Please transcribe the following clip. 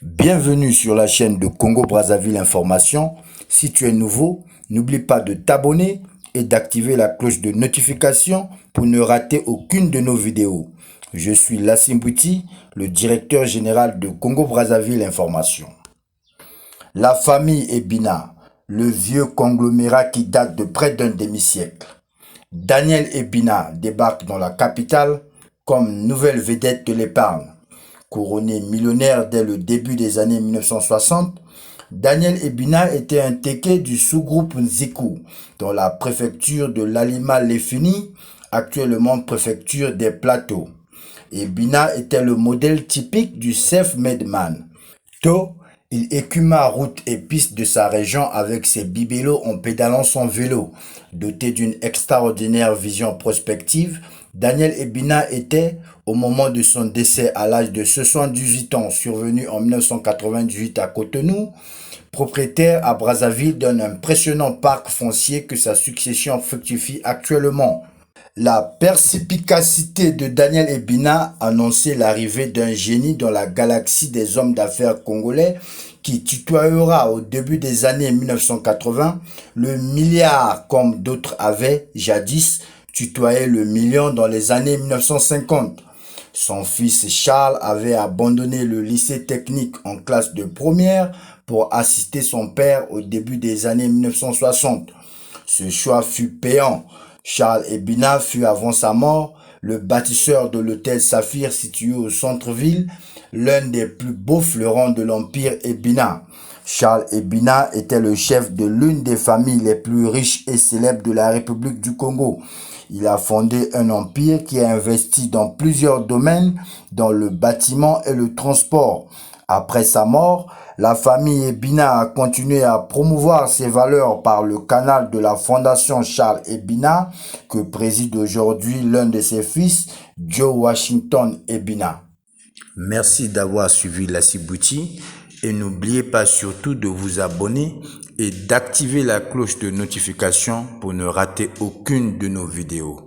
Bienvenue sur la chaîne de Congo Brazzaville Information. Si tu es nouveau, n'oublie pas de t'abonner et d'activer la cloche de notification pour ne rater aucune de nos vidéos. Je suis Lassim Bouti, le directeur général de Congo Brazzaville Information. La famille Ebina, le vieux conglomérat qui date de près d'un demi-siècle. Daniel Ebina débarque dans la capitale comme nouvelle vedette de l'épargne. Couronné millionnaire dès le début des années 1960, Daniel Ebina était un téké du sous-groupe Nzikou, dans la préfecture de l'Alima-Léfini, actuellement préfecture des Plateaux. Ebina était le modèle typique du self-made man. Tôt, il écuma routes et pistes de sa région avec ses bibellos en pédalant son vélo. Doté d'une extraordinaire vision prospective, Daniel Ebina était, au moment de son décès à l'âge de 78 ans, survenu en 1998 à Cotonou, propriétaire à Brazzaville d'un impressionnant parc foncier que sa succession fructifie actuellement. La perspicacité de Daniel Ebina annonçait l'arrivée d'un génie dans la galaxie des hommes d'affaires congolais qui tutoiera au début des années 1980 le milliard comme d'autres avaient jadis tutoyé le million dans les années 1950. Son fils Charles avait abandonné le lycée technique en classe de première pour assister son père au début des années 1960. Ce choix fut payant. Charles Ebina fut avant sa mort le bâtisseur de l'hôtel Saphir situé au centre-ville, l'un des plus beaux fleurons de l'empire Ebina. Charles Ebina était le chef de l'une des familles les plus riches et célèbres de la République du Congo. Il a fondé un empire qui a investi dans plusieurs domaines, dans le bâtiment et le transport. Après sa mort, la famille Ebina a continué à promouvoir ses valeurs par le canal de la Fondation Charles Ebina, que préside aujourd'hui l'un de ses fils, Joe Washington Ebina. Merci d'avoir suivi Lassim Bouti et n'oubliez pas surtout de vous abonner et d'activer la cloche de notification pour ne rater aucune de nos vidéos.